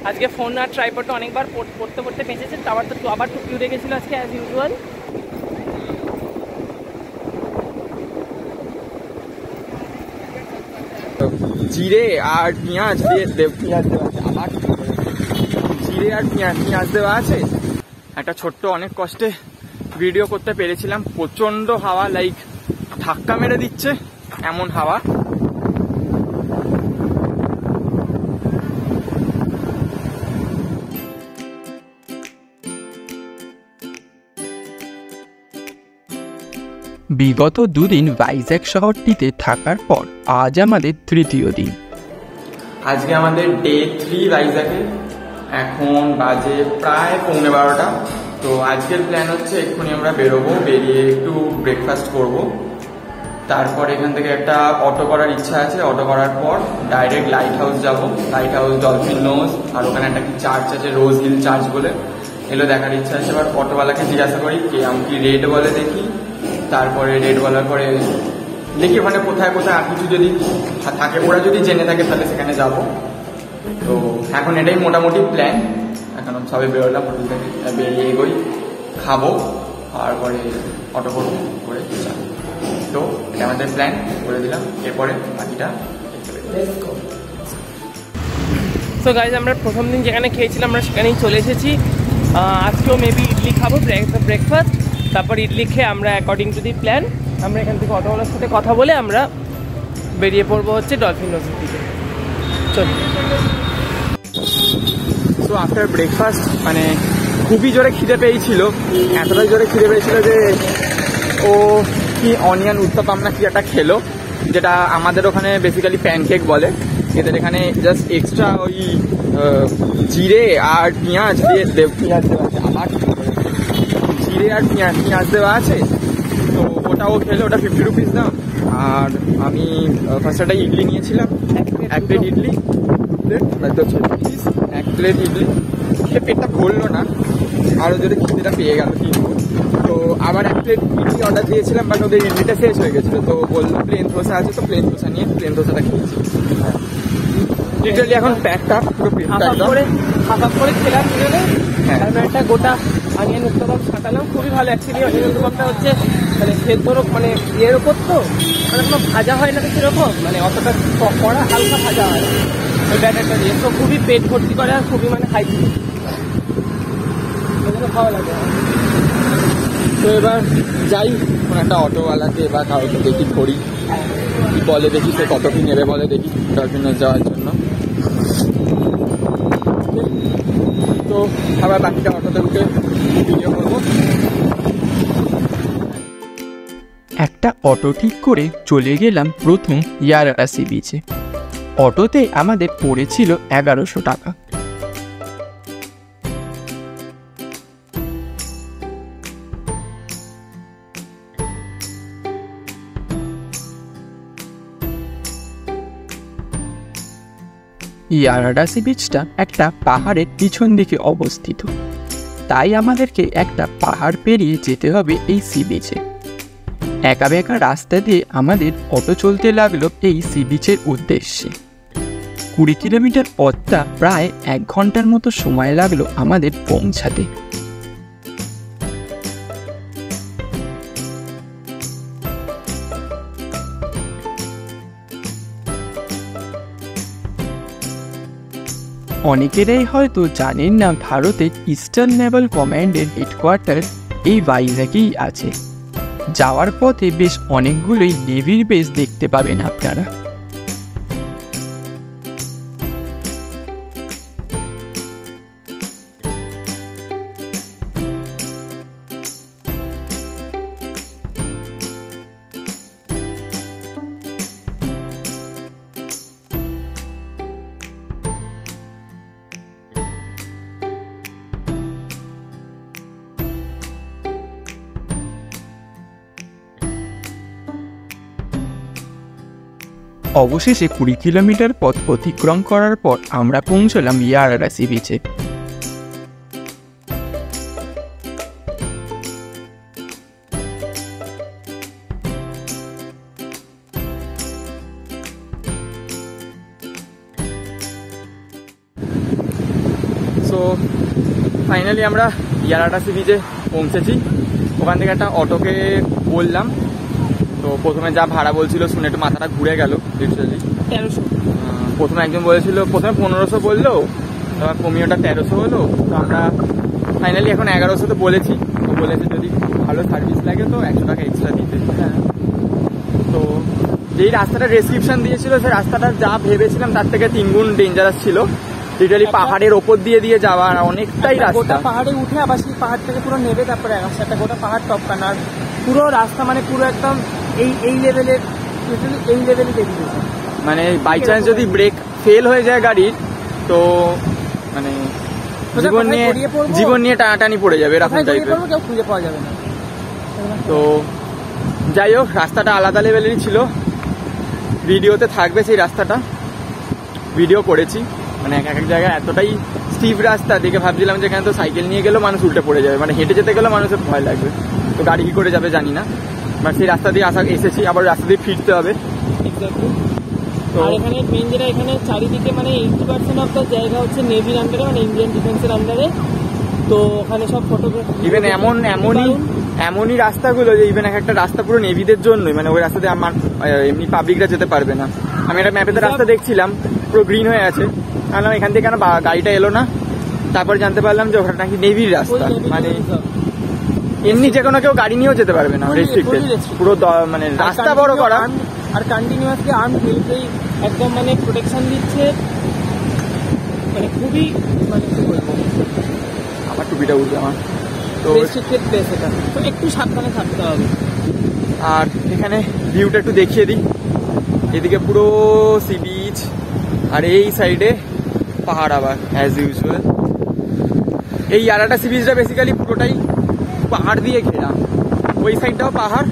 আজকে ফোন আর ট্রাইপডটা অনেকবার পড়তে পড়তে বেঁচেছে, আবার টুপি উঠে গেছিলো আজকে অ্যাজ ইউজুয়াল। জিরে আর পেঁয়াজ দিয়ে পেঁয়াজ দেওয়া আছে, আবার জিরে আর পেঁয়াজ দেওয়া আছে। একটা ছোট্ট অনেক কষ্টে ভিডিও করতে পেরেছিলাম। প্রচন্ড হাওয়া, লাইক ধাক্কা মেরে দিচ্ছে এমন হাওয়া। বিগত দুদিন ভাইজ্যাক শহরটিতে থাকার পর আজ আমাদের তৃতীয় দিন। আজকে আমাদের ডে 3 ভাইজ্যাকে। এখন বাজে প্রায় 11:15। তো আজকের প্ল্যান হচ্ছে এক্ষুনি আমরা বেরোবো, বেরিয়ে একটু ব্রেকফাস্ট করব, তারপর এখান থেকে একটা অটো করার ইচ্ছা আছে। অটো করার পর ডাইরেক্ট লাইট হাউস যাবো, লাইট হাউস, ডলফিন নোজ, আর ওখানে একটা কি চার্চ আছে রোজ হিল চার্চ বলে, এগুলো দেখার ইচ্ছা আছে। এবার অটোওয়ালাকে জিজ্ঞাসা করি কে কি রেট বলে, দেখি। তারপরে রেট বলার পরে দেখি ওখানে কোথায় কোথায় আর কিছু যদি থাকে, ওরা যদি জেনে থাকে তাহলে সেখানে যাব। তো এখন এটাই মোটামুটি প্ল্যান। এখন সবাই বেরোলাম, হোটেল থেকে বেরিয়ে এগোই, খাবো, তারপরে অটো করবো, করে যাবো। তো এটা আমাদের প্ল্যান করে দিলাম, এরপরে বাকিটা। সো গাইজ, আমরা প্রথম দিন যেখানে খেয়েছিলাম আমরা সেখানেই চলে এসেছি। আজকেও মেবি ইডলি খাবো ব্রেকফাস্ট, তারপর ইডলি খেয়ে আমরা অ্যাকর্ডিং টু দি প্ল্যান আমরা এখান থেকে অটোওয়ালার সাথে কথা বলে আমরা বেরিয়ে পড়বো হচ্ছে ডলফিন নোজের দিকে। চল। তো আফটার ব্রেকফাস্ট মানে খুবই জোরে খিদে পেয়েছিল, এতটাই জোরে খিদে পেয়েছিল যে ও কি অনিয়ন উত্তাপাম না কি একটা খেলো, যেটা আমাদের ওখানে বেসিক্যালি প্যানকেক বলে। এদের এখানে জাস্ট এক্সট্রা ওই জিরে আর পেঁয়াজ দিয়ে পেঁয়াজ দেওয়া আছে, আবার জিরে আর পেঁয়াজ দেওয়া আছে। তো ওটাও খেলো, ওটা 50 রুপিস দাম। আর আমি ফার্স্ট একটা ইডলি নিয়েছিলাম, এক প্লেট ইডলি, এক প্লেট ইডলি খেয়ে পেটটা ভরলো না, আরও যদি খিদেটা পেয়ে গেল কিন্তু। তো আবার এক প্লেট ইডলি অর্ডার দিয়েছিলাম, বাট ওদের ইডলিটা শেষ হয়ে গেছিলো। তো বললো প্লেন ধোসা আছে, তো প্লেন ধোসা নিয়ে প্লেন ধোসাটা খেয়েছি। লিটারালি এখন প্যাকটা পুরো হাফ করে খেলাম দুজনে। হ্যাঁ, আমি একটা গোটা অনিয়ন উত্তাপাম ছাটালাম, খুবই ভালো। অ্যাকচুয়ালি অনিয়ন উত্তাপামটা হচ্ছে মানে সেদ্ধর মানে ইয়ের ওপর, তো মানে কোনো ভাজা হয় না তো সেরকম, মানে অতটা কড়া, হালকা ভাজা হয় ওই ব্যাটারটা দিয়ে। তো খুবই পেট ভর্তি করে আর খুবই মানে হাইজিনিক, এগুলো ভালো লাগে। তো এবার যাই কোনো একটা অটোওয়ালাকে বা কাউকে দেখি ধরি, কি বলে দেখি, সে কত কি নেবে বলে দেখি ডলফিনে যাওয়ার জন্য। তো আবার বাকিটা অটোতে উঠে ভিডিও করবো। একটা অটো ঠিক করে চলে গেলাম প্রথম ইয়ারাটা সি বিচে। অটোতে আমাদের পড়েছিল 1100 টাকা। ইয়ারাডা সি বিচটা একটা পাহাড়ের পিছন দিকে অবস্থিত, তাই আমাদেরকে একটা পাহাড় পেরিয়ে যেতে হবে এই সি বিচে। একা বেঁকা রাস্তা দিয়ে আমাদের অটো চলতে লাগলো এই সি বিচের উদ্দেশ্যে। 20 কিলোমিটার পথটা প্রায় 1 ঘন্টার মতো সময় লাগলো আমাদের পৌঁছাতে। অনেকেরাই হয়তো জানেন না ভারতের ইস্টার্ন নেভাল কমান্ডের হেডকোয়ার্টার এই ভাইজ্যাকেই আছে। যাওয়ার পথে বেশ অনেকগুলোই নেভির বেস দেখতে পাবেন আপনারা। অবশেষে 20 কিলোমিটার পথ অতিক্রম করার পর আমরা পৌঁছলাম ইয়ারাডা সি বিচে। সো ফাইনালি আমরা ইয়ারাটা সি বিচে পৌঁছেছি। ওখান থেকে একটা অটোকে বললাম, তো প্রথমে যা ভাড়া বলছিল শুনে একটু মাথাটা ঘুরে গেল লিটারালি। 1300 প্রথমে একজন বলেছিল, প্রথমে 1500 বললো, তারপর কমিয়ে ওটা 1300 হলো। তো আমরা ফাইনালি এখন 1100 তো বলেছি। তো বলেছে যদি ভালো সার্ভিস লাগে তো 100 টাকা এক্সট্রা দিতে। তো যেই রাস্তাটা ডেসক্রিপশন দিয়েছিল সেই রাস্তাটা যা ভেবেছিলাম তার থেকে 3 গুণ ডেঞ্জারাস ছিল। লিটারালি পাহাড়ের ওপর দিয়ে দিয়ে যাওয়া, অনেকটাই রাস্তা। গোটা পাহাড়ে উঠে আবার সেই পাহাড় থেকে পুরো নেবে তারপরে একটা গোটা পাহাড় টপকান, আর পুরো রাস্তা মানে পুরো একদম এই লেভেলের, এই লেভেলে দেখিয়েছে। মানে বাই চান্স যদি ব্রেক ফেল হয়ে যায় গাড়ির, তো মানে জীবন নিয়ে টানাটানি পড়ে যাবে এরকম টাইপের। কেউ খুঁজে পাওয়া যাবে না। তো যাই হোক, রাস্তাটা আলাদা লেভেলেরই ছিল। ভিডিওতে থাকবে সেই রাস্তাটা, ভিডিও করেছি। মানে এক এক জায়গায় এতটাই স্টিভ রাস্তা দেখে ভাবছিলাম যে এখানে তো সাইকেল নিয়ে গেলেও মানুষ উল্টে পড়ে যাবে, মানে হেঁটে যেতে গেলেও মানুষের ভয় লাগবে। তো গাড়ি কি করে যাবে জানি না, বাট সেই রাস্তা দিয়ে এসেছি, আবার রাস্তা দিয়ে ফিরতে হবে। আর এখানে মেন যেটা, এখানে চারিদিকে মানে 80% অফ দ্য জায়গা হচ্ছে নেভির আন্ডারে, মানে ইন্ডিয়ান ডিফেন্সের আন্ডারে। তো ওখানে সব ফটোগ্রাফি ইভেন এমনই রাস্তাগুলো যে ইভেন একটা রাস্তা পুরো নেভিদের জন্যই, মানে ওই রাস্তাতে আমার এমনি পাবলিকরা যেতে পারবে না। আমি একটা ম্যাপেতে রাস্তা দেখছিলাম পুরো গ্রিন হয়ে আছে, ভাবলাম এখান থেকে কেন গাড়িটা এলো না। তারপর জানতে পারলাম যে ওখানে নাকি নেভির রাস্তা, মানে এমনি যে কোনো কেউ গাড়ি নিয়েও যেতে পারবে না, রেস্ট্রিক্টেড পুরো, মানে রাস্তা বড় করা। আর কন্টিনিউয়াসলি আর্ম মিলিটারি একদম মানে প্রোটেকশন দিচ্ছে, মানে খুবই মানে কি বলবো, আমার টুপিটা উঠবে আমার। তো রেস্ট্রিক্টেড প্লেস এটা, তো একটু সাবধানে থাকতে হবে। আর এখানে ভিউটা একটু দেখিয়ে দিই। এদিকে পুরো সি বিচ, আর এই সাইডে পাহাড় আবার অ্যাজ ইউজুয়াল। এই ইয়ারাটা সি বিচটা বেসিক্যালি পুরোটাই পাহাড় দিয়ে ঘেরা। ওই সাইডটাও পাহাড়,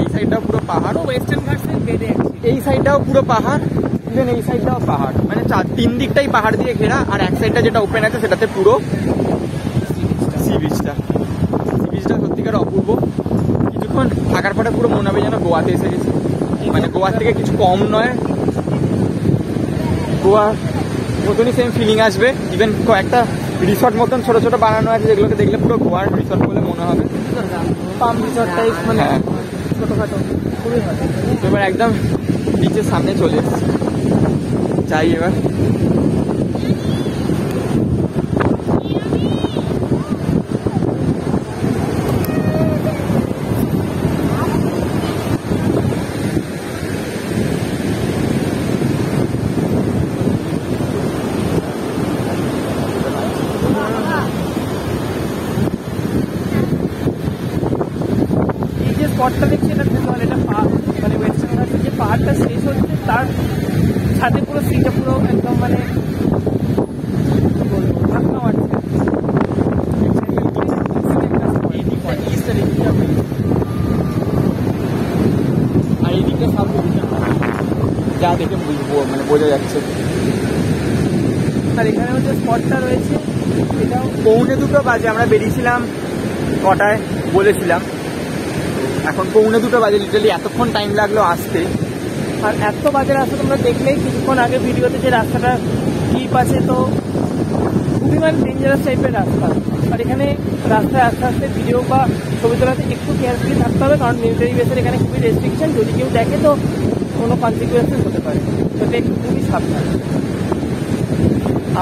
এই সাইডটাও পুরো পাহাড়, ওয়েস্টার্ন ঘাটসের বেড়ে এই সাইডটাও পুরো পাহাড়, ইভেন এই সাইডটাও পাহাড়, মানে 3 দিকটাই পাহাড় দিয়ে ঘেরা। আর এক সাইডটা যেটা ওপেন আছে সেটাতে পুরো সি বিচটা। সি বিচটা সত্যিকার অপূর্ব। কিছুক্ষণ থাকার পরে পুরো মনে হবে যেন গোয়াতে এসে গেছি, মানে গোয়ার থেকে কিছু কম নয়, গোয়ার মতনই সেম ফিলিং আসবে। ইভেন কয়েকটা রিসর্ট মতন ছোট ছোট বানানো আছে, যেগুলোকে দেখলে পুরো গোয়ার রিসর্ট বলে মনে হবে। পাম রিসর্ট টাইপ, মানে হ্যাঁ, ছোটখাটো খুবই ভালো। এবার একদম বিচের সামনে চলে এসেছি, যাই এবার। স্পটটা দেখছি এটা খুব ভালো, এটা মানে ওয়েস্টার্ন ঘাটের যে পাহাড়টা শেষ হচ্ছে তার সাথে পুরো সিটা পুরো একদম মানে কি বলবো ধাক্কা মারছে। আর এই দিকটা সব যা দেখে বুঝবো, মানে বোঝা যাচ্ছে। আর এখানেও যে স্পটটা রয়েছে এটাও 1:45 বাজে, আমরা বেরিয়েছিলাম কটায় বলেছিলাম, এখন 1:45 বাজে। লিটারালি এতক্ষণ টাইম লাগলো আসতে। আর এত বাজে রাস্তা তোমরা দেখলেই কিছুক্ষণ আগে ভিডিওতে যে রাস্তাটা ডিপ আছে, তো খুবই মানে ডেঞ্জারাস টাইপের রাস্তা। আর এখানে রাস্তায় আস্তে আস্তে ভিডিও বা ছবি তোলাতে একটু কেয়ারফুলি থাকতে হবে, কারণ মিলিটারি বেসের এখানে খুবই রেস্ট্রিকশন, যদি কেউ দেখে তো কোনো কনসিকুয়েন্সেস হতে পারে, তো একটু খুবই সাবধান।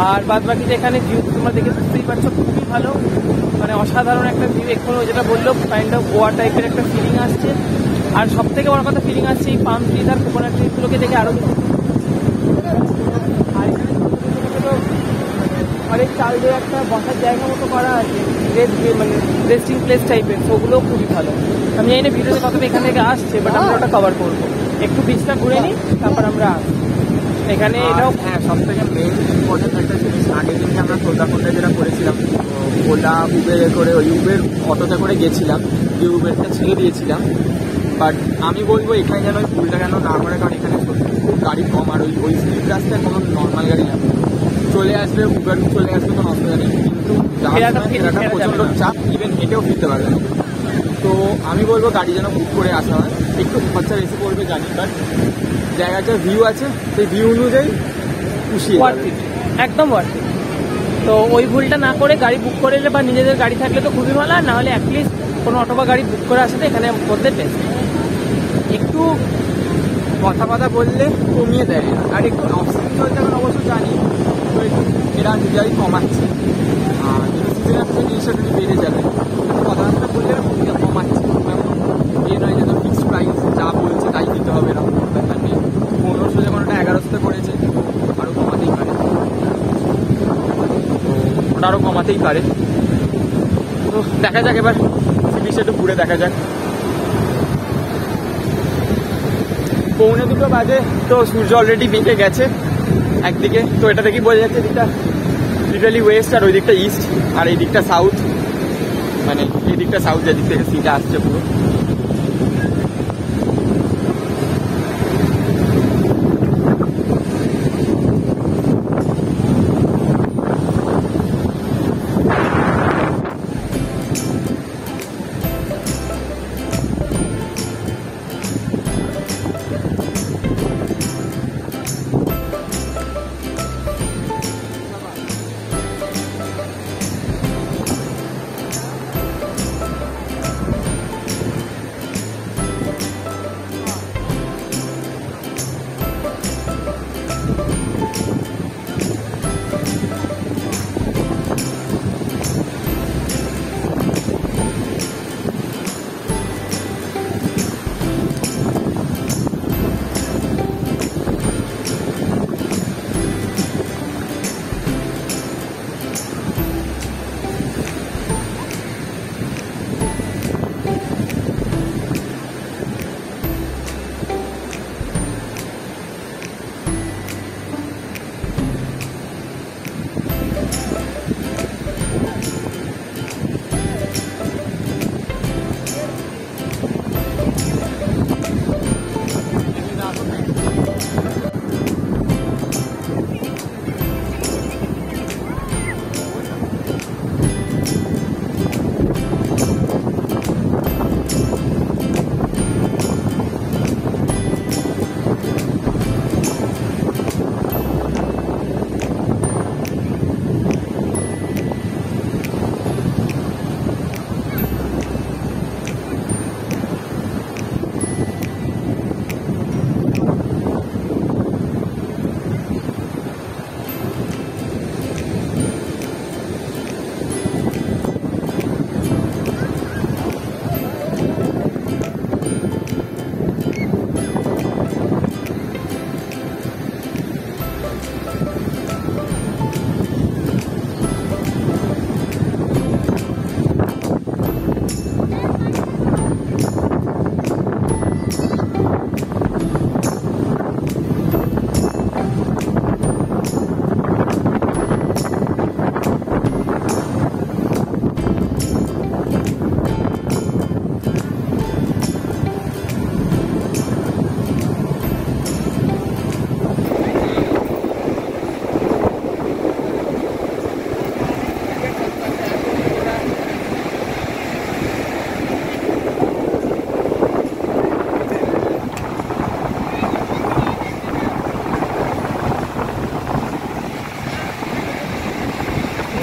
আর বাদ বাকি যে এখানে ভিউ তোমরা দেখে বুঝতেই পারছো, খুবই ভালো, মানে অসাধারণ একটা ভিউ। এক্ষুনি যেটা বললো কাইন্ড অফ গোয়া টাইপের একটা ফিলিং আসছে। আর সব থেকে বড় কথা ফিলিং আসছে এই পাম ট্রিজ আর কোকোনাট ট্রিজগুলোকে দেখে আরও। আর এখানে অনেক চাল দিয়ে একটা বসার জায়গা মতো করা আছে, মানে রেস্টিং প্লেস টাইপের, ওগুলোও খুবই ভালো। আমি জানি না ভিডিওতে কতটা এখান থেকে আসছে, বাট আমরা ওটা কভার করবো। একটু বিচটা ঘুরে নিই, তারপর আমরা আসবো এখানে। এটাও হ্যাঁ, সব থেকে মেন ইম্পর্টেন্ট একটা জিনিস, আগের দিনকে আমরা সোলদাফোনটা যেটা করেছিলাম, ওলা উবের করে, ওই উবের অটোতে করে গেছিলাম, যে উবেরটা ছেড়ে দিয়েছিলাম। বাট আমি বলবো এখানে যেন ওই ভুলটা কেন না করে, কারণ এখানে খুব গাড়ি কম, আর ওই স্লিপ রাস্তায় কোনো নর্মাল গাড়ি না চলে আসবে, উবের চলে আসবে, কোনো অসুবিধা নেই। কিন্তু প্রচণ্ড চাপ, ইভেন হেঁটেও ফিরতে পারবে না। তো আমি বলবো গাড়ি যেন বুক করে আসা হয়। একটু খরচা বেশি পড়বে জানি, বাট জায়গার যা ভিউ আছে সেই ভিউ অনুযায়ী খুশি, একদম ওয়ার্থ ইট। তো ওই ভুলটা না করে গাড়ি বুক করে বা নিজেদের গাড়ি থাকলে তো খুবই ভালো, আর না হলে অ্যাটলিস্ট কোনো অটো বা গাড়ি বুক করে আসাতে এখানে মধ্যে বেস্ট। একটু কথা বললে কমিয়ে দেয়, আর একটু অক্সিজেন চলতে আমরা অবশ্য জানি, তো এরা নিজেরাই কমাচ্ছে, আর যেটা সিজন আসছে জিনিসটা যদি বেড়ে যাবে, কথাবার্তা বললে কমাচ্ছে, এ নয় যে তো ফিক্সড প্রাইস যা বলছে তাই দিতে হবে, এরকম ব্যাপার নেই। 1500 যেমন ওটা 1100 করেছে, আরও কমাতেই পারে, তো ওটা আরও কমাতেই পারে। তো দেখা যাক এবার জিনিসটা একটু ঘুরে দেখা যাক। 1:45 বাজে, তো সূর্য অলরেডি বেঁকে গেছে একদিকে, তো এটা দেখি বোঝা যাচ্ছে এদিকটা লিটারালি ওয়েস্ট আর ওই দিকটা ইস্ট, আর এই দিকটা সাউথ, মানে এই দিকটা সাউথ, যেদিক থেকে সিটা আসছে পুরো।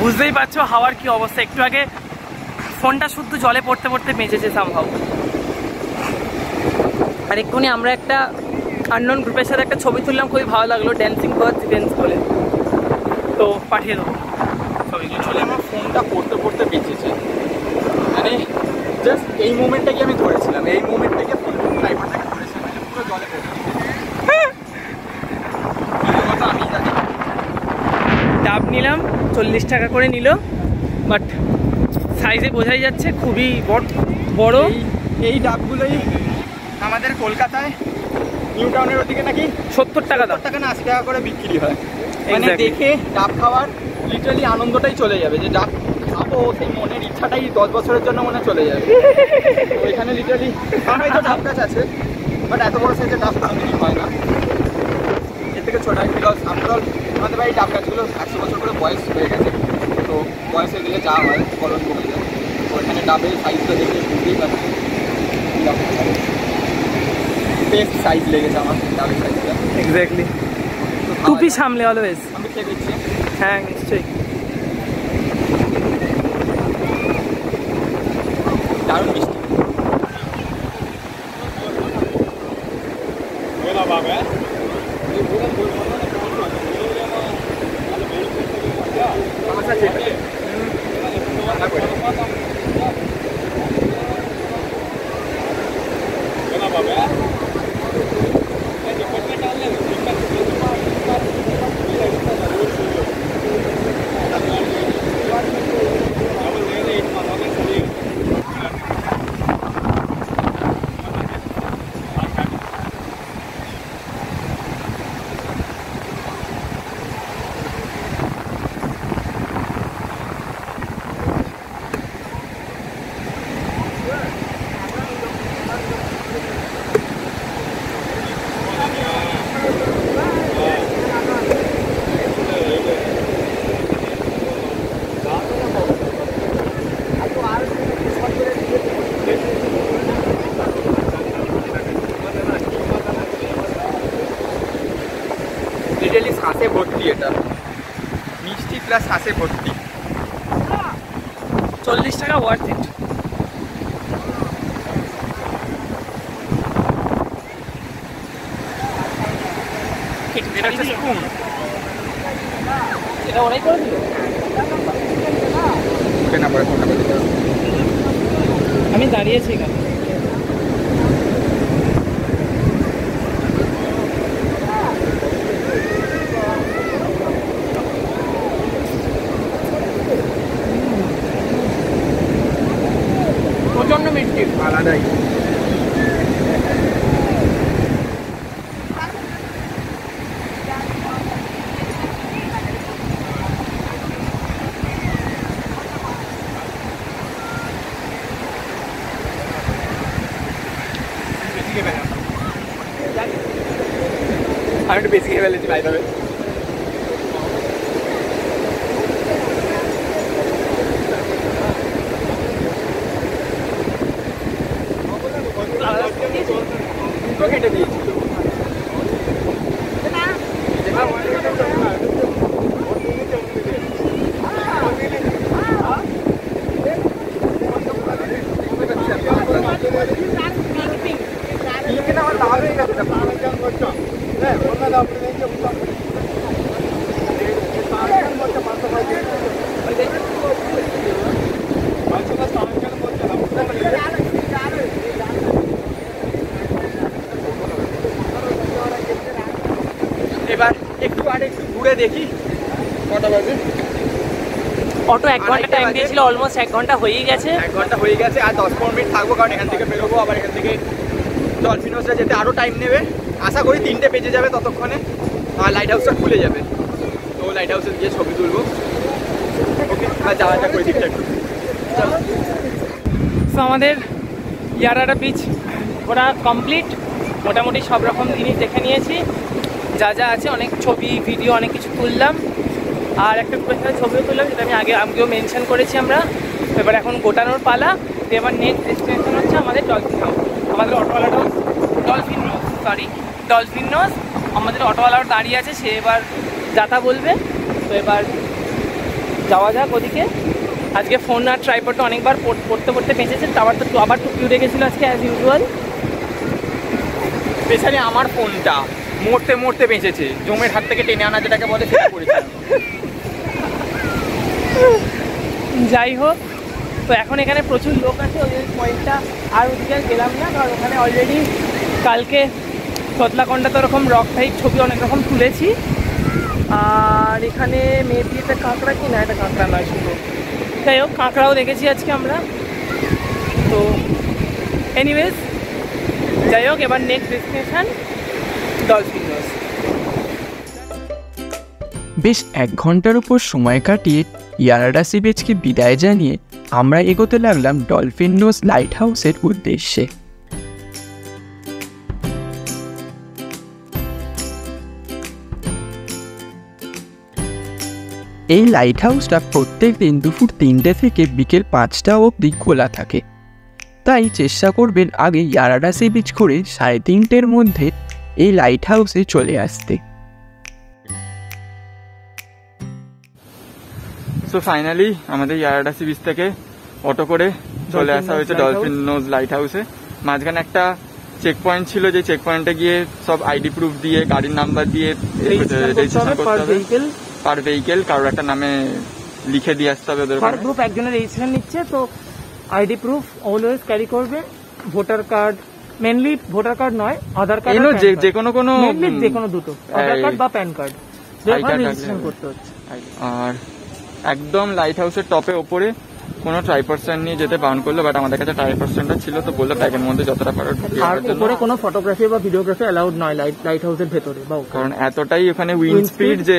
বুঝতেই পারছো হাওয়ার কি অবস্থা। একটু আগে ফোনটা শুদ্ধ জলে পড়তে পড়তে বেঁচেছে সামহাউ। আর এক্ষুনি আমরা একটা আননোন গ্রুপের সাথে একটা ছবি তুললাম, খুবই ভালো লাগলো, ড্যান্সিং বার্ডস ইভেন্টস বলে, তো পাঠিয়ে দেবো ছবিগুলো। চলে আমার ফোনটা পড়তে পড়তে বেঁচেছে, মানে জাস্ট এই মোমেন্টটাকে আমি ধরেছিলাম, এই মোমেন্টটাকে ফোন ড্রাইভারটাকে ধরেছিলাম, মানে পুরো জলে পড়ে। আমি জানি ডাব নিলাম 40 টাকা করে নিল, বাট সাইজে বোঝাই যাচ্ছে খুবই বড়। এই ডাবগুলোই আমাদের কলকাতায় নিউ টাউনের ওদিকে নাকি 70 টাকা দাম, টাকা না 80 টাকা করে বিক্রি হয়। মানে Exactly. দেখে ডাব খাওয়ার লিটারালি আনন্দটাই চলে যাবে, যে ডাব খাবো সেই মনের ইচ্ছাটাই 10 বছরের জন্য মনে চলে যাবে। তো এখানে লিটারালি হয়তো ডাব গাছ আছে, বাট এত বড় সাইজের ডাব কোনোদিনই হয় না, এর থেকে ছোট হয়। বিকজ আফটারঅল আমাদের বাড়ির ডাব গাছগুলো 100 বছর করে বয়স হয়ে গেছে, তো বয়স হয়ে গেলে যা হয় ফলন কমে যায়। তো এখানে ডাবের সাইজটা দেখে বুঝতেই পারছি বেস্ট সাইজ লেগেছে আমার ডাবের সাইজটা। এক্স্যাক্টলি, টুপি সামলে অলওয়েজ। আমি খেয়ে দিচ্ছি। হ্যাঁ নিশ্চয়ই। লিটারালি শ্বাসে ভর্তি, এটা মিষ্টি প্লাস শ্বাসে ভর্তি। 40 টাকা ওয়ার্থ ইট। এটা হচ্ছে স্পুন, এটা ওরাই করে দিল। কেনা পরে ফোনটা করে দিতে। আমি দাঁড়িয়েছি এখানে। প্রচন্ড মিষ্টি, আলাদাই। আমি একটু বেশি খেয়ে ফেলেছি বাইরে। কেটে দিয়েছি এবার একটু আর একটু ঘুরে দেখি কটা বাজে। অটো 1 ঘন্টা টাইম দিয়েছিল, অলমোস্ট 1 ঘন্টা হয়েই গেছে। 1 ঘন্টা হয়ে গেছে, আর 10-15 মিনিট থাকবো, কারণ এখান থেকে বেরোবো, আবার এখান থেকে ডলফিনোসটা যেতে আরও টাইম নেবে। আশা করি 3টে বেজে যাবে ততক্ষণে, আর লাইট হাউসটা খুলে যাবে। তো লাইট হাউসে গিয়ে ছবি তুলবো। ওকে, আর যাওয়া যাক ওই দিকটা একটু। তো আমাদের ইয়ারাডা বিচ ঘোরা কমপ্লিট। মোটামুটি সব রকম জিনিস দেখে নিয়েছি, যা যা আছে। অনেক ছবি ভিডিও অনেক কিছু তুললাম, আর একটা প্রফেশনাল ছবিও তুললাম, যেটা আমি আগেও মেনশন করেছি আমরা। এবার এখন গোটানোর পালা। তো এবার নেক্সট ডেস্টিনেশন হচ্ছে আমাদের ডলফিন হাউস। আমাদের অটোওয়ালাটাও ডলফিন নোজ আমাদের অটোওয়ালাও দাঁড়িয়ে আছে, সে এবার যাতা বলবে। তো এবার যাওয়া যাক ওদিকে। আজকে ফোন আর ট্রাইপডটা অনেকবার পড়তে পড়তে বেঁচেছে, আবার টুকিও রেখেছিল আজকে অ্যাজ ইউজুয়াল। স্পেশালি আমার ফোনটা মরতে মরতে বেঁচেছে, জমের হাত থেকে টেনে আনা যেটাকে বলে, সেটা করেছে। যাই হোক, তো এখন এখানে প্রচুর লোক আছে, ওই পয়েন্টটা আর ওদিকে গেলাম না, কারণ ওখানে অলরেডি কালকে তোতলাকন্ডাতে ওরকম রক টাইপ ছবি অনেক রকম তুলেছি। আর এখানে মেবি এটা কাঁকড়া কি না, এটা কাঁকড়া নয় শুধু। যাই হোক, কাঁকড়াও দেখেছি আজকে আমরা। তো এনিওয়েজ, যাই হোক, এবার নেক্সট ডেস্টিনেশন ডলফিন নোজ। বেশ 1 ঘন্টার উপর সময় কাটিয়ে ইয়ারাডা সি বিচকে বিদায় জানিয়ে আমরা এগোতে লাগলাম ডলফিন নোজ লাইট হাউসের উদ্দেশ্যে। এই লাইট হাউসটা প্রত্যেক দিন দুপুর 3টে থেকে বিকেল 5টা অবধি খোলা থাকে, তাই চেষ্টা করবেন আগে ইয়ারাডা সি বিচ করে 3:30-র মধ্যে এই লাইট হাউসে চলে আসতে। সো ফাইনালি আমাদের ইয়ারাডা সি বিচ থেকে অটো করে চলে আসা হয়েছে ডলফিন নোজ লাইট হাউসে। মাঝখানে একটা চেক পয়েন্ট ছিল, যে চেক পয়েন্টে গিয়ে সব আইডি প্রুফ দিয়ে, গাড়ির নাম্বার দিয়ে রেজিস্ট্রেশন করতে হবে পার ভেহিকেল। কারোর একটা নামে লিখে দিয়ে আসতে হবে ওদের পার গ্রুপ একজনের রেজিস্ট্রেশন নিচ্ছে, তো আইডি প্রুফ অলওয়েজ ক্যারি করবে, voter card, mainly voter card নয়, আধার কার্ড, যে কোনো মেনলি যে কোনো দুটো, আধার কার্ড বা প্যান কার্ড রেজিস্ট্রেশন করতে হচ্ছে। আর একদম লাইট হাউসের টপে ওপরে কোনো ট্রাইপারসন নিয়ে যেতে বারণ করলো, বাট আমাদের কাছে ট্রাইপারসনটা ছিল, তো বললো ব্যাগের মধ্যে যতটা পারো আর উপরে কোনো ফটোগ্রাফি বা ভিডিওগ্রাফি অ্যালাউড নয় লাইট হাউসের ভেতরে বা ওখানে, কারণ এতটাই ওখানে উইন্ড স্পিড যে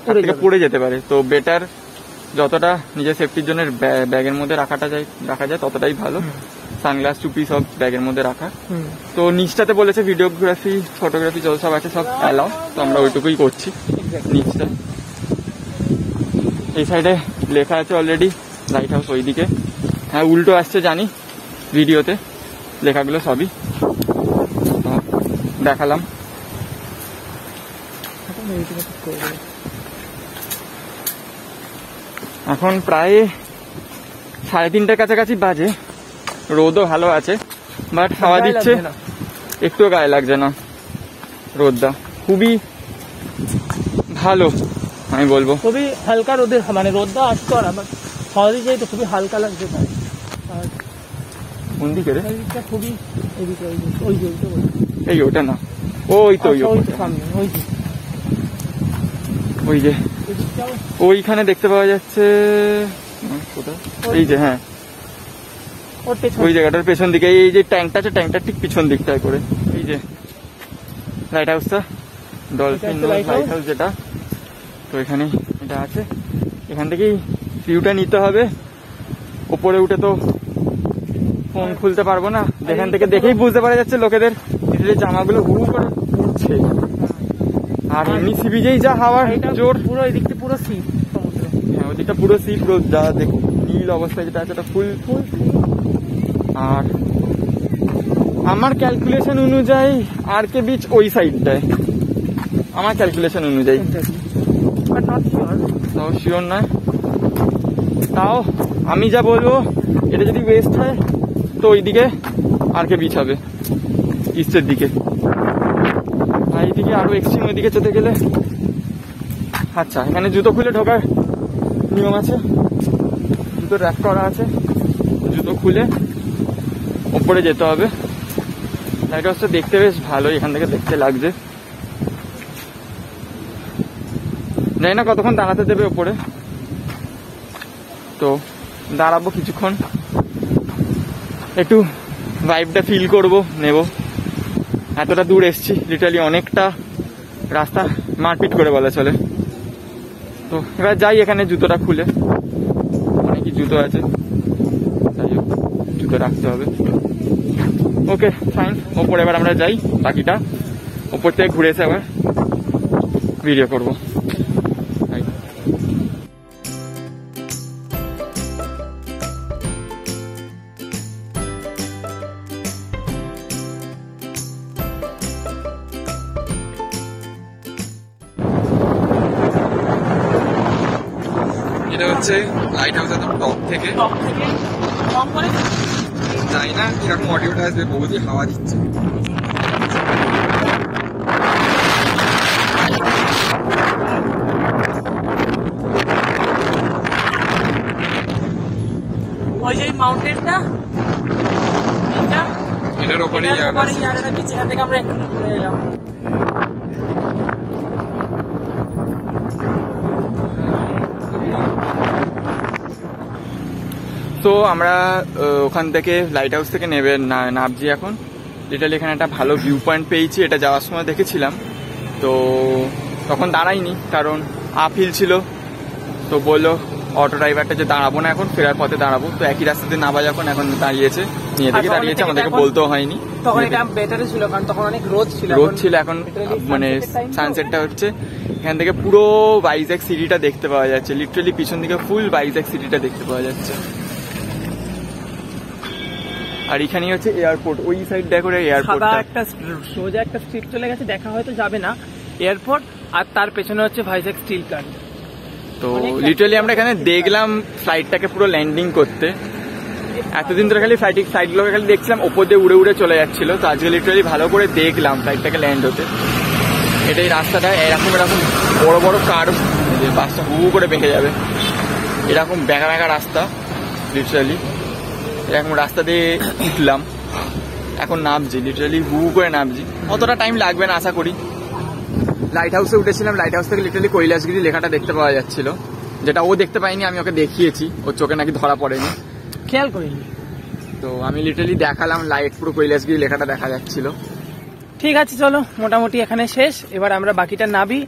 হাত থেকে পড়ে যেতে পারে। তো বেটার যতটা নিজের সেফটির জন্য ব্যাগের মধ্যে রাখা যায় ততটাই ভালো। সানগ্লাস, টুপি সব ব্যাগের মধ্যে রাখা। তো নিচটাতে বলেছে ভিডিওগ্রাফি, ফটোগ্রাফি যত সব আছে সব অ্যালাউ, তো আমরা ওইটুকুই করছি নিচটা। এই সাইডে লেখা আছে অলরেডি লাইট হাউস ওইদিকে, হ্যাঁ উল্টো আসছে জানি ভিডিওতে, লেখাগুলো সবই দেখালাম। এখন প্রায় 3:30টার কাছাকাছি বাজে, রোদও ভালো আছে, বাট হাওয়া দিচ্ছে, একটুও গায়ে লাগছে না। রোদটা খুবই ভালো আমি বলবো, খুবই হালকা রোদের, মানে রোদটা আসতো আর আমার হাওয়া দিয়ে যায় তো খুবই হালকা লাগছে। আর কোন দিকে রে? খুবই এদিকে ওই যে এই ওটা না, ওই তো সামনে ওই যে ওইখানে দেখতে পাওয়া যাচ্ছে কোথায়, এই যে হ্যাঁ ওই জায়গাটার পেছন দিকে, এই যে ট্যাঙ্কটা আছে, ট্যাঙ্কটার ঠিক পিছন দিকটায় করে এই যে লাইট হাউসটা, ডলফিন লাইট হাউস যেটা, তো এখানে এটা আছে। এখান থেকেই ভিউটা নিতে হবে। উপরে উঠে তো ফোন খুলতে পারবো না, এখান থেকে দেখেই বুঝতে পারা যাচ্ছে লোকেদের জামাগুলো হু করে উঠছে। আর এমনি সি বিচেই যা হাওয়ার জোর, পুরো এদিকটা পুরো সি সমুদ্র, হ্যাঁ ওদিকটা পুরো সি, পুরো যা দেখো নীল অবস্থায় যেটা আছে ওটা ফুল। আর আমার ক্যালকুলেশন অনুযায়ী আর কে বিচ ওই সাইডটায়, আমার ক্যালকুলেশন অনুযায়ী, তাও শিওর নয়। তাও আমি যা বলবো, এটা যদি ওয়েস্ট হয় তো ওইদিকে আর কে বিচ হবে, ইস্টের দিকে। আর এইদিকে আরো এক্সট্রিম ওইদিকে যেতে গেলে, আচ্ছা এখানে জুতো খুলে ঢোকার নিয়ম আছে, জুতো র্যাপ করা আছে, জুতো খুলে ওপরে যেতে হবে। লাইট হাউসটা দেখতে বেশ ভালোই, এখান থেকে দেখতে লাগছে। জানি না কতক্ষণ দাঁড়াতে দেবে ওপরে, তো দাঁড়াবো কিছুক্ষণ, একটু ভাইবটা ফিল করবো, নেব। এতটা দূর এসছি, লিটারালি অনেকটা রাস্তা মারপিট করে বলা চলে। তো এবার যাই, এখানে জুতোটা খুলে, অনেকই জুতো আছে, তাই জুতো রাখতে হবে। ওকে ফাইন, ওপরে এবার আমরা যাই, বাকিটা ওপর থেকে ঘুরে এসে আবার ভিডিও করবো। এটা হচ্ছে লাইট হাউস একদম টপ থেকে, জানি না কিরকম অডিওটা আসবে, বহুতই হাওয়া দিচ্ছে। ওই যে মাউন্টেনটা, এটার ওপরে যেখান থেকে আমরা একটু ঘুরে এলাম। তো আমরা ওখান থেকে লাইট হাউস থেকে নামছি এখন। লিটারালি এখানে একটা ভালো ভিউ পয়েন্ট পেয়েছি, এটা যাওয়ার সময় দেখেছিলাম, তো তখন দাঁড়াইনি কারণ আপ হিল ছিল। তো বললো অটো ড্রাইভারটা যে দাঁড়াবো না, এখন ফেরার পথে দাঁড়াবো। তো একই রাস্তাতে নামা যখন এখন দাঁড়িয়েছে, নিয়ে থেকে দাঁড়িয়েছে, আমাদেরকে বলতেও হয়নি। তখন এটা বেটারে ছিল কারণ তখন অনেক রোদ ছিল, এখন মানে সানসেটটা হচ্ছে। এখান থেকে পুরো ভাইজ্যাক সিটিটা দেখতে পাওয়া যাচ্ছে, লিটারালি পিছন দিকে ফুল ভাইজ্যাক সিটিটা দেখতে পাওয়া যাচ্ছে। আর এখানেই হচ্ছে এয়ারপোর্ট, ওই সাইড দেখো এয়ারপোর্ট, একটা সোজা একটা স্ট্রিট চলে গেছে, দেখা হয়তো যাবে না এয়ারপোর্ট, আর তার পেছনে হচ্ছে ভাইজ্যাক স্টিল প্ল্যান্ট। তো লিটারালি আমরা এখানে দেখলাম ফ্লাইটটাকে পুরো ল্যান্ডিং করতে। এতদিন ধরে খালি ফ্লাইটগুলোকে খালি দেখছিলাম ওপর দিয়ে উড়ে উড়ে চলে যাচ্ছিল, তো আজকে লিটারালি ভালো করে দেখলাম ফ্লাইটটাকে ল্যান্ড হতে। এটাই রাস্তাটা, এরকম বড় বড় কার্ভ, বাসটা হু করে বেঁকে যাবে। এরকম ব্যাঁকা ব্যাঁকা রাস্তা, লিটারালি এরকম রাস্তা দিয়ে উঠলাম, এখন নামছি, লিটারালি হু করে নামছি, অতটা টাইম লাগবে না আশা করি। লাইট হাউসে উঠেছিলাম, লাইট হাউস থেকে লিটারালি কৈলাসগিরি লেখাটা দেখতে পাওয়া যাচ্ছিল, যেটা ও দেখতে পাইনি, আমি ওকে দেখিয়েছি, ওর চোখে নাকি ধরা পড়েনি, খেয়াল করিনি। তো আমি লিটারালি দেখালাম, লাইট পুরো কৈলাসগিরি লেখাটা দেখা যাচ্ছিল। ঠিক আছে, চলো মোটামুটি এখানে শেষ, এবার আমরা বাকিটা নাবি।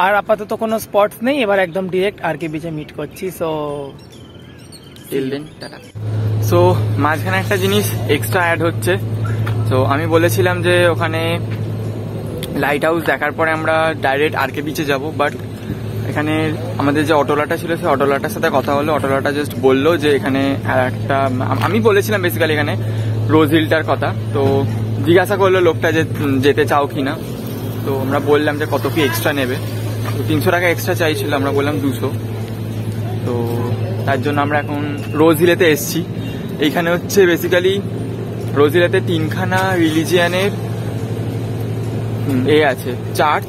আর আপাতত কোনো স্পটস নেই, এবার একদম ডিরেক্ট আরকে বিচে মিট করছি। সো মাঝখানে একটা জিনিস এক্সট্রা অ্যাড হচ্ছে। তো আমি বলেছিলাম যে ওখানে লাইট হাউস দেখার পরে আমরা ডাইরেক্ট আরকে বিচে যাব, বাট এখানে আমাদের যে অটোলাটা ছিল সেই অটোলাটার সাথে কথা হলো, অটোলাটা জাস্ট বললো যে এখানে একটা, আমি বলেছিলাম বেসিক্যালি এখানে রোজ হিলটার কথা, তো জিজ্ঞাসা করলো লোকটা যে যেতে চাও কি না, তো আমরা বললাম যে কত কি এক্সট্রা নেবে, তো 300 টাকা এক্সট্রা চাইছিল, আমরা বললাম 200। তো তার জন্য আমরা এখন রোজ হিলেতে এসছি। এইখানে হচ্ছে বেসিক্যালি রোজ হিলেতে 3খানা রিলিজিয়ানের আছে, চার্চ,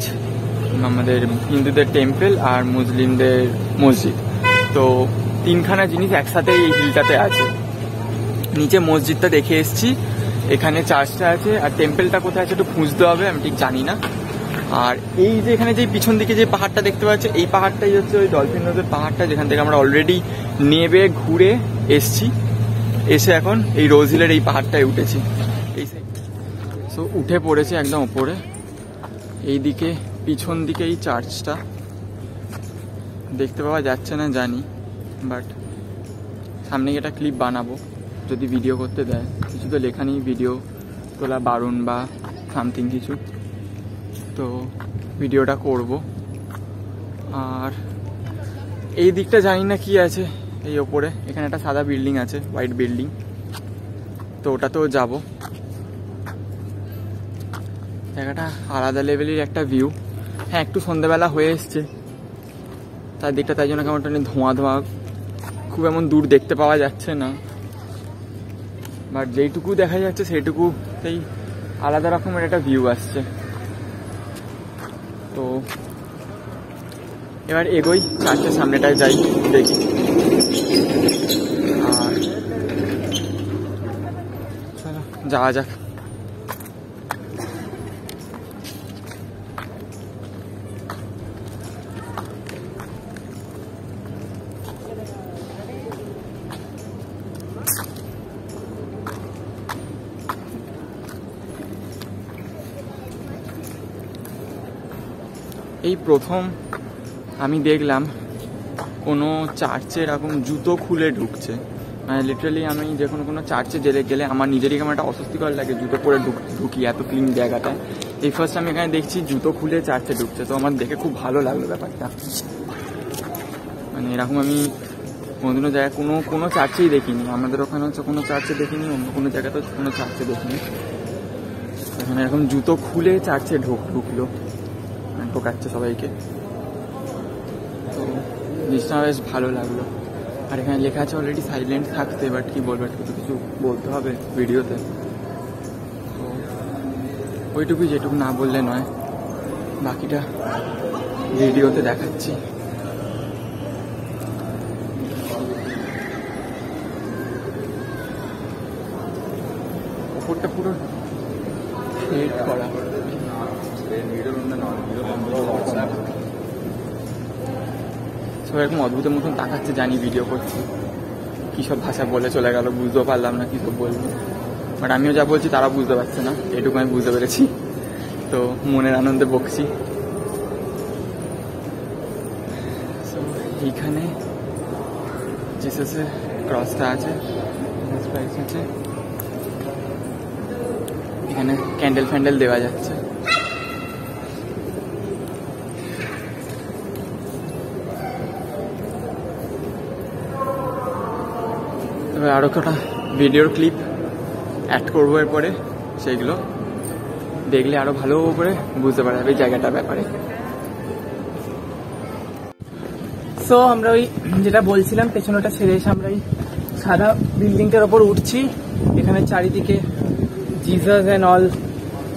আমাদের হিন্দুদের টেম্পল আর মুসলিমদের মসজিদ, তো 3খানা জিনিস একসাথে এই হিলটাতে আছে। নিচে মসজিদটা দেখে এসছি, এখানে চার্চটা আছে, আর টেম্পলটা কোথায় আছে একটু খুঁজতে হবে, আমি ঠিক জানি না। আর এই যে এখানে যে পিছন দিকে যে পাহাড়টা দেখতে পাচ্ছি, এই পাহাড়টাই হচ্ছে ওই ডলফিন রোডের পাহাড়টা, যেখান থেকে আমরা অলরেডি নেবে ঘুরে এসছি, এসে এখন এই রোজ হিলের এই পাহাড়টায় উঠেছি। এই সাইড সো উঠে পড়েছে একদম ওপরে, এই দিকে পিছন দিকে এই চার্চটা দেখতে পাওয়া যাচ্ছে না জানি, বাট সামনে একটা ক্লিপ বানাবো যদি ভিডিও করতে দেয়, কিছু তো লেখা নেই ভিডিও তোলা বারণ বা সামথিং কিছু, তো ভিডিওটা করব। আর এই দিকটা জানি না কি আছে, এই ওপরে এখানে একটা সাদা বিল্ডিং আছে, হোয়াইট বিল্ডিং, তো ওটাতেও যাব। জায়গাটা আলাদা লেভেলের একটা ভিউ। হ্যাঁ, একটু সন্ধ্যাবেলা হয়ে এসছে তার দিকটা, তাই জন্য কেমন একটা ধোঁয়া ধোঁয়া, খুব এমন দূর দেখতে পাওয়া যাচ্ছে না, বাট যেইটুকু দেখা যাচ্ছে সেইটুকু সেই আলাদা রকমের একটা ভিউ আসছে। তো এবার এগোই, চার্চের সামনেটায় যাই, দেখি। আর চলো যাওয়া যাক। এই প্রথম আমি দেখলাম কোনো চার্চে এরকম জুতো খুলে ঢুকছে, মানে লিটারালি আমি যে কোনো চার্চে গেলে আমার নিজেরই কেমন একটা অস্বস্তিকর লাগে, জুতো পরে ঢুকি এত ক্লিন জায়গাটায়। এই ফার্স্ট আমি এখানে দেখছি জুতো খুলে চার্চে ঢুকছে, তো আমার দেখে খুব ভালো লাগলো ব্যাপারটা। মানে এরকম আমি কোনোদিনও জায়গায় কোনো চার্চেই দেখিনি, আমাদের ওখানে হচ্ছে কোনো চার্চে দেখিনি, অন্য কোনো জায়গাতেও কোনো চার্চে দেখিনি। এখানে এরকম জুতো খুলে চার্চে ঢুকলো, ঢোকাচ্ছে সবাইকে, তো জিনিসটা বেশ ভালো লাগলো। আর এখানে লেখা আছে অলরেডি সাইলেন্ট থাকতে, বাট কি বলবো, একটু কিছু বলতে হবে ভিডিওতে, তো ওইটুকুই, যেটুকু না বললে নয়, বাকিটা ভিডিওতে দেখাচ্ছি। ওপরটা পুরো হেড করা, সবাই এরকম অদ্ভুতের মতন তাকাচ্ছে, জানি ভিডিও করছি, কী সব ভাষা বলে চলে গেল, বুঝতেও পারলাম না কী সব বলবো, বাট আমিও যা বলছি তারা বুঝতে পারছে না, এটুকু আমি বুঝতে পেরেছি, তো মনের আনন্দে বকছি। এইখানে জিসাসের ক্রসটা আছে, এখানে ক্যান্ডেল ফ্যান্ডেল দেওয়া যাচ্ছে। এবার আরও কটা ভিডিওর ক্লিপ অ্যাড করবো এরপরে, সেইগুলো দেখলে আরও ভালো করে বুঝতে পারা যাবে জায়গাটার ব্যাপারে। সো আমরা ওই যেটা বলছিলাম, পেছনটা ছেড়ে এসে আমরা এই সাদা বিল্ডিংটার ওপর উঠছি। এখানে চারিদিকে জিসাস অ্যান্ড অল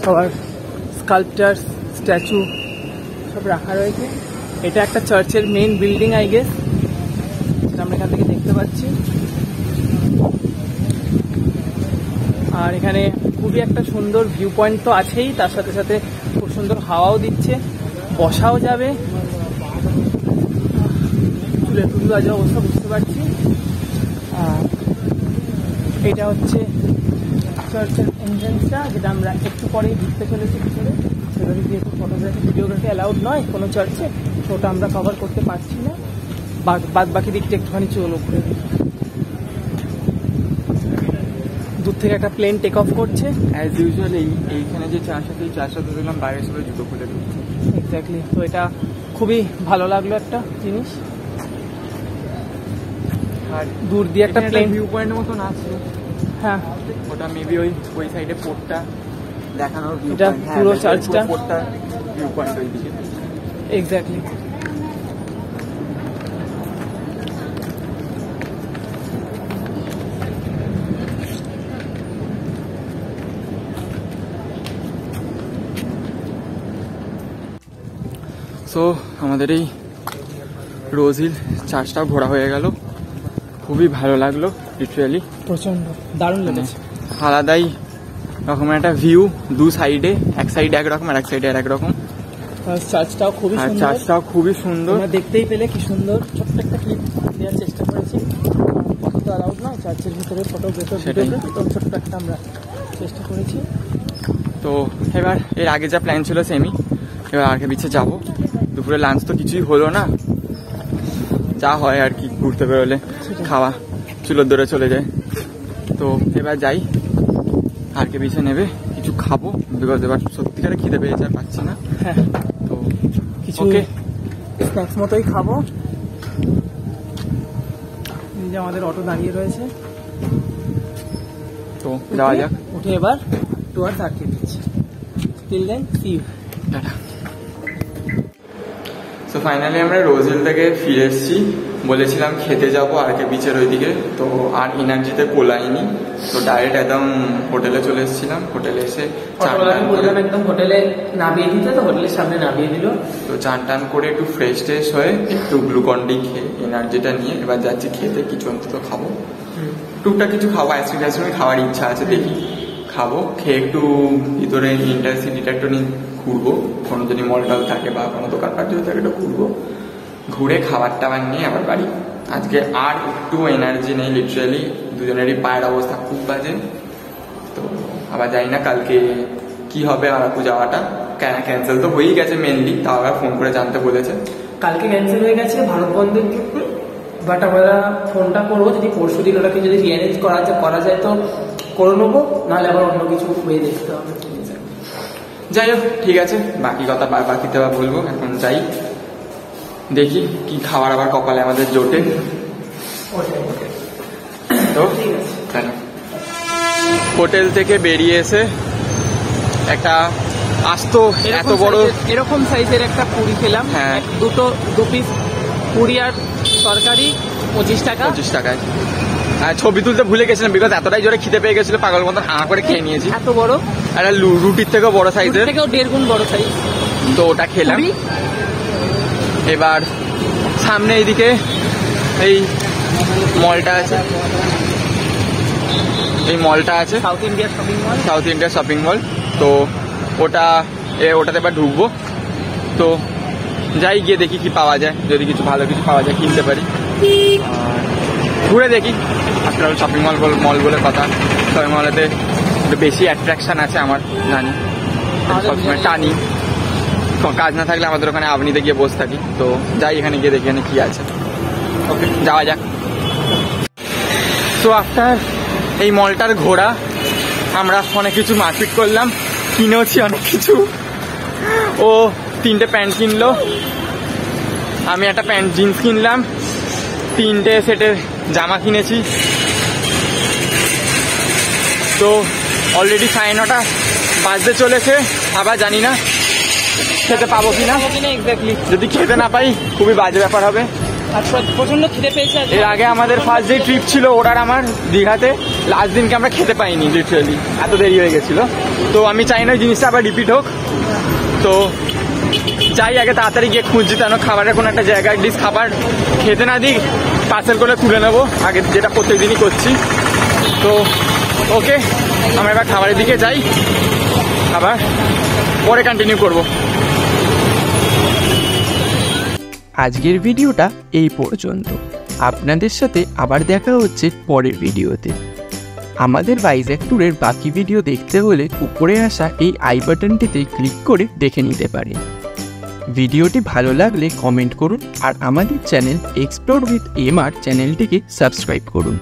সবার স্কাল্পচার্স, স্ট্যাচু সব রাখা রয়েছে। এটা একটা চার্চের মেইন বিল্ডিং আই গেস। সেটা আমরা এখান থেকে দেখতে পাচ্ছি। আর এখানে খুবই একটা সুন্দর ভিউ পয়েন্ট তো আছেই, তার সাথে সাথে খুব সুন্দর হাওয়াও দিচ্ছে, বসাও যাবে। চুলের টুল বাজে অবস্থা বুঝতে পারছি। এটা হচ্ছে চার্চের এন্ট্রান্সটা, যেটা আমরা একটু পরেই ঢুকতে চলেছি ভিতরে। সেভাবে যেহেতু ফটোগ্রাফি ভিডিওগ্রাফি অ্যালাউড নয় কোনো চার্চে, তো ওটা আমরা কভার করতে পারছি না। বাদ বাকি দিকটা একটুখানি চলো ঘুরে দিই। দূর থেকে একটা প্লেন টেক অফ করছে অ্যাজ ইউজুয়াল। এইখানে যে চাষ আছে এই চাষটা দেখলাম বাইরে সবাই জুতো খুলে দিচ্ছে। এক্স্যাক্টলি, তো এটা খুবই ভালো লাগলো একটা জিনিস। আর দূর দিয়ে একটা প্লেন ভিউ পয়েন্টের মতন আছে। হ্যাঁ, ওটা মেবি ওই সাইডে পোর্টটা দেখানোর ভিউ এটা পয়েন্ট। পুরো চার্চটা পোর্টটা ভিউ পয়েন্ট ওই দিকে। এক্স্যাক্টলি। সো আমাদের এই রোজ হিল চার্চটাও ঘোরা হয়ে গেল, খুবই ভালো লাগলো লিটারালি, প্রচন্ড দারুণ লেগেছে। আলাদাই রকমের একটা ভিউ, দু সাইডে, এক সাইডে একরকম আর এক সাইডে আর একরকম। চার্চটাও খুবই আর সুন্দর, চার্চটাও খুবই সুন্দর। তোমরা দেখতেই পেলে কি সুন্দর। ছোট্ট একটা ক্লিপ দেওয়ার চেষ্টা করেছি, ফটো তো অ্যালাউড নয় চার্চের ভিতরে ফটোগ্রাফি, তো ছোট্ট একটা আমরা চেষ্টা করেছি। তো এবার এর আগে যা প্ল্যান ছিল সেমই, এবার আগে পিছিয়ে যাবো। দুপুরে লাঞ্চ তো কিছুই হলো না, যা হয় আর কি ঘুরতে বেরোলে, খাওয়া চুলোর দৌড়ে চলে যায়। তো এবার যাই, আগে পিছিয়ে নেবে কিছু খাবো, বিকজ এবার সত্যিকারে খিদে পেয়েছে আর পাচ্ছি না। হ্যাঁ, তো কিছু ওকে, স্ন্যাক্স মতোই খাবো। এই যে আমাদের অটো দাঁড়িয়ে রয়েছে, তো যাওয়া যাক। উঠে এবার towards RK beach. Till then see you, টাটা। সো ফাইনালি আমরা রোজ হিল থেকে ফিরে এসেছি। বলেছিলাম খেতে যাবো আরকে বিচের ওইদিকে, তো আর এনার্জিতে কোলাইনি, তো ডাইরেক্ট একদম হোটেলে চলে এসেছিলাম। হোটেলে এসে বললাম একদম হোটেলে নামিয়ে দিতে, তো হোটেলের সামনে নামিয়ে দিল। তো চান টান করে একটু ফ্রেশ ট্রেশ হয়ে একটু গ্লুকন ডি খেয়ে এনার্জিটা নিয়ে এবার যাচ্ছি খেতে। কিছু অন্তত খাবো, টুকটাক কিছু খাবো। আইসক্রিম টাইসক্রিম খাওয়ার ইচ্ছা আছে, দেখি খাবো। খেয়ে একটু ভিতরে ইন্টারসিটিটা একটু ঘুরবো, কোনো যদি মল টল থাকে বা কোনো দোকানপাট যদি থাকে একটু ঘুরবো, ঘুরে খাবার টাবার নিয়ে আবার বাড়ি। আজকে আর একটু এনার্জি নেই লিটারালি, দুজনেরই পায়ের অবস্থা খুব বাজে। তো আবার জানি না কালকে কি হবে। আরাকু যাওয়াটা ক্যান্সেল তো হয়েই গেছে মেনলি, তাও আবার ফোন করে জানতে বলেছে। কালকে ক্যান্সেল হয়ে গেছে ভারত বন্ধের ক্ষেত্রে, বাট আমরা ফোনটা করবো, যদি পরশু দিন ওটাকে যদি রিঅ্যারেঞ্জ করা যায় তো করে নেবো, নাহলে আবার অন্য কিছু হয়ে দেখতে হবে। যাই হোক, ঠিক আছে, বাকি কথা বাকিতে আবার বলবো। এখন যাই, দেখি কি খাবার আবার কপালে আমাদের জোটে। তো হোটেল থেকে বেরিয়ে এসে একটা আস্ত এত বড় এরকম সাইজের একটা পুরি খেলাম। হ্যাঁ, দু পিস পুরি আর তরকারি 25 টাকা। 25 টাকায়। আর ছবি তুলতে ভুলে গেছিলাম, বিকজ এতটাই জোরে খিদে পেয়ে গেছিল, পাগল মতন হাঁ করে খেয়ে নিয়েছি। এত বড়, একটা রুটির থেকেও বড় সাইজের, থেকেও 1.5 গুণ বড় সাইজ। তো ওটা খেলাম। এবার সামনে এইদিকে এই মলটা আছে, সাউথ ইন্ডিয়া শপিং মল। তো ওটাতে এবার ঢুকবো। তো যাই, গিয়ে দেখি কি পাওয়া যায়, যদি কিছু ভালো কিছু পাওয়া যায় কিনতে পারি। আর ঘুরে দেখি, আফটার শপিং মল বলে কথা, শপিং মলেতে একটু বেশি অ্যাট্রাকশন আছে আমার জানি, সবসময় টানি। কাজ না থাকলে আমাদের ওখানে আবনিতে গিয়ে বসে থাকি। তো যাই, এখানে গিয়ে দেখি এখানে কি আছে। ওকে, যাওয়া যাক। তো আফটার এই মলটার ঘোরা, আমরা অনেক কিছু মারপিট করলাম, কিনেওছি অনেক কিছু। ও 3টে প্যান্ট কিনলো, আমি একটা জিন্স কিনলাম, 3টে সেটের জামা কিনেছি। তো অলরেডি 9:30 বাজতে চলেছে, আবার জানি না খেতে পাবো কিনা। এক্স্যাক্টলি, যদি খেতে না পাই খুবই বাজে ব্যাপার হবে। প্রচন্ড খিদে পেয়েছে। এর আগে আমাদের ফার্স্ট ডে ট্রিপ ছিল ওরার আমার দীঘাতে, লাস্ট দিনকে আমরা খেতে পাইনি লিটারালি, এত দেরি হয়ে গেছিল। তো আমি চাই না জিনিসটা আবার রিপিট হোক। তো যাই, আগে তাড়াতাড়ি গিয়ে খুঁজছি, কেন খাবারের কোনো একটা জায়গা, ডিশ খাবার খেতে না দিক, পার্সেল করে তুলে নেবো, আগে যেটা প্রত্যেকদিনই করছি। তো ওকে, আমরা এবার খাবারের দিকে যাই, আবার পরে কন্টিনিউ করবো। আজকের ভিডিওটা এই পর্যন্ত। আপনাদের সাথে আবার দেখা হচ্ছে পরের ভিডিওতে। আমাদের ভাইজ্যাক ট্যুরের বাকি ভিডিও দেখতে হলে উপরে আসা এই আই বাটনটিতে ক্লিক করে দেখে নিতে পারেন। ভিডিওটি ভালো লাগলে কমেন্ট করুন আর আমাদের চ্যানেল এক্সপ্লোর উইথ এমআর চ্যানেলটিকে সাবস্ক্রাইব করুন।